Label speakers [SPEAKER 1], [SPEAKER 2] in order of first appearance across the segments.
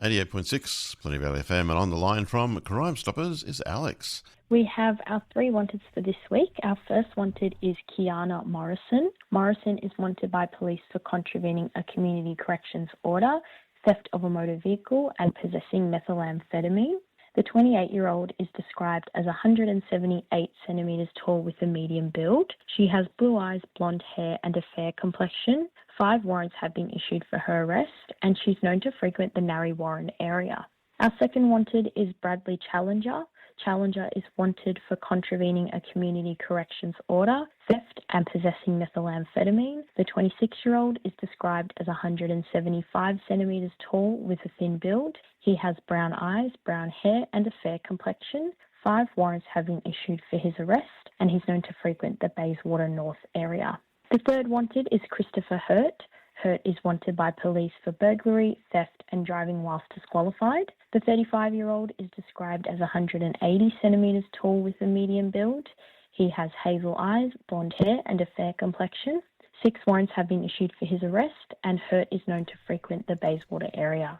[SPEAKER 1] 88.6, Plenty Valley FM, and on the line from Crimestoppers is Alex.
[SPEAKER 2] We have our 3 wanteds for this week. Our first wanted is Kiana Morrison. Morrison is wanted by police for contravening a community corrections order, theft of a motor vehicle, and possessing methamphetamine. The 28-year-old is described as 178 centimetres tall with a medium build. She has blue eyes, blonde hair, and a fair complexion. 5 warrants have been issued for her arrest, and she's known to frequent the Narre Warren area. Our second wanted is Bradley Challenger. Challenger is wanted for contravening a community corrections order, theft, and possessing methamphetamine. The 26-year-old is described as 175 centimetres tall with a thin build. He has brown eyes, brown hair, and a fair complexion. 5 warrants have been issued for his arrest, and he's known to frequent the Bayswater North area. The third wanted is Christopher Hurt. Hurt is wanted by police for burglary, theft, and driving whilst disqualified. The 35-year-old is described as 180 centimetres tall with a medium build. He has hazel eyes, blonde hair, and a fair complexion. 6 warrants have been issued for his arrest, and Hurt is known to frequent the Bayswater area.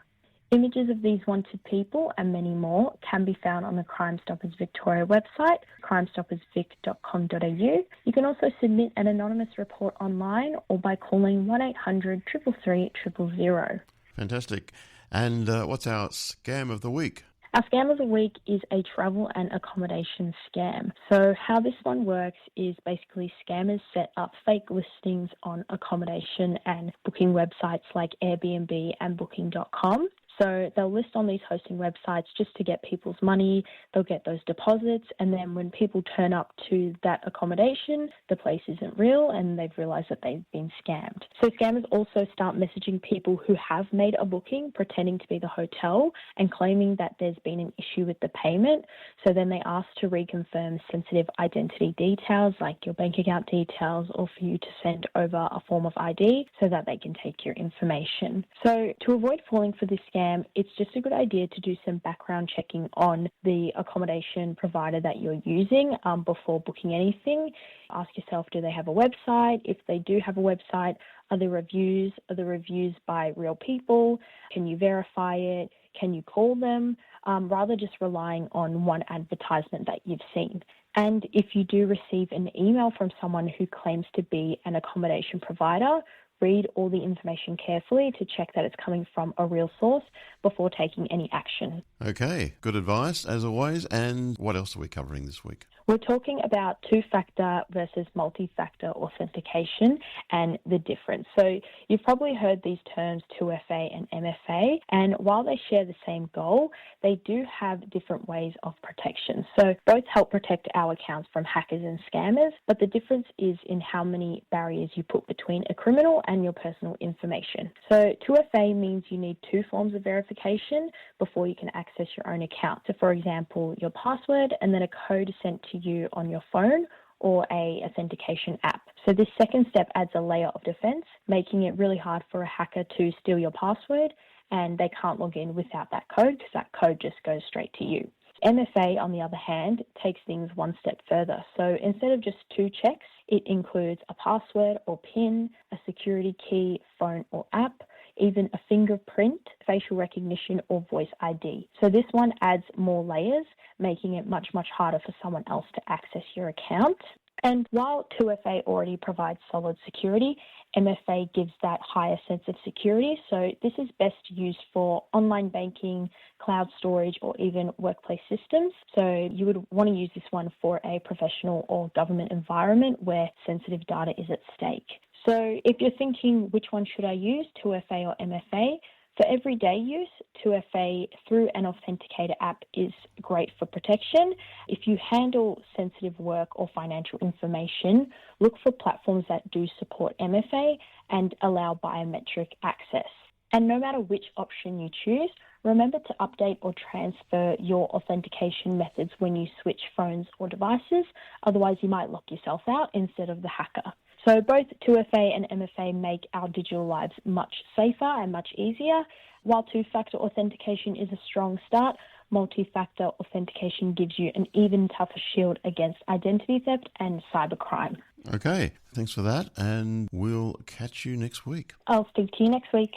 [SPEAKER 2] Images of these wanted people and many more can be found on the Crimestoppers Victoria website, crimestoppersvic.com.au. You can also submit an anonymous report online or by calling 1800 333 000.
[SPEAKER 1] Fantastic. And what's our scam of the week?
[SPEAKER 2] Our scam of the week is a travel and accommodation scam. So how this one works is basically scammers set up fake listings on accommodation and booking websites like Airbnb and Booking.com. So they'll list on these hosting websites just to get people's money. They'll get those deposits, and then when people turn up to that accommodation, the place isn't real and they've realised that they've been scammed. So scammers also start messaging people who have made a booking, pretending to be the hotel and claiming that there's been an issue with the payment. So then they ask to reconfirm sensitive identity details like your bank account details, or for you to send over a form of ID so that they can take your information. So to avoid falling for this scam, it's just a good idea to do some background checking on the accommodation provider that you're using before booking anything. Ask yourself, do they have a website? If they do have a website, are there reviews? Are the reviews by real people? Can you verify it? Can you call them? Rather just relying on one advertisement that you've seen. And if you do receive an email from someone who claims to be an accommodation provider, read all the information carefully to check that it's coming from a real source before taking any action.
[SPEAKER 1] Okay, good advice as always. And what else are we covering this week?
[SPEAKER 2] We're talking about two-factor versus multi-factor authentication and the difference. So you've probably heard these terms 2FA and MFA, and while they share the same goal, they do have different ways of protection. So both help protect our accounts from hackers and scammers, but the difference is in how many barriers you put between a criminal and your personal information. So 2FA means you need 2 forms of verification before you can access your own account. So for example, your password and then a code sent to you on your phone or a authentication app. So this second step adds a layer of defense, making it really hard for a hacker to steal your password, and they can't log in without that code because that code just goes straight to you. MFA, on the other hand, takes things one step further. So instead of just 2 checks, it includes a password or PIN, a security key, phone or app, even a fingerprint, facial recognition, or voice ID. So this one adds more layers, making it much, much harder for someone else to access your account. And while 2FA already provides solid security, MFA gives that higher sense of security. So this is best used for online banking, cloud storage, or even workplace systems. So you would want to use this one for a professional or government environment where sensitive data is at stake. So if you're thinking, which one should I use, 2FA or MFA? For everyday use, 2FA through an authenticator app is great for protection. If you handle sensitive work or financial information, look for platforms that do support MFA and allow biometric access. And no matter which option you choose, remember to update or transfer your authentication methods when you switch phones or devices, otherwise you might lock yourself out instead of the hacker. So both 2FA and MFA make our digital lives much safer and much easier. While two-factor authentication is a strong start, multi-factor authentication gives you an even tougher shield against identity theft and cybercrime.
[SPEAKER 1] Okay, thanks for that, and we'll catch you next week.
[SPEAKER 2] I'll speak to you next week.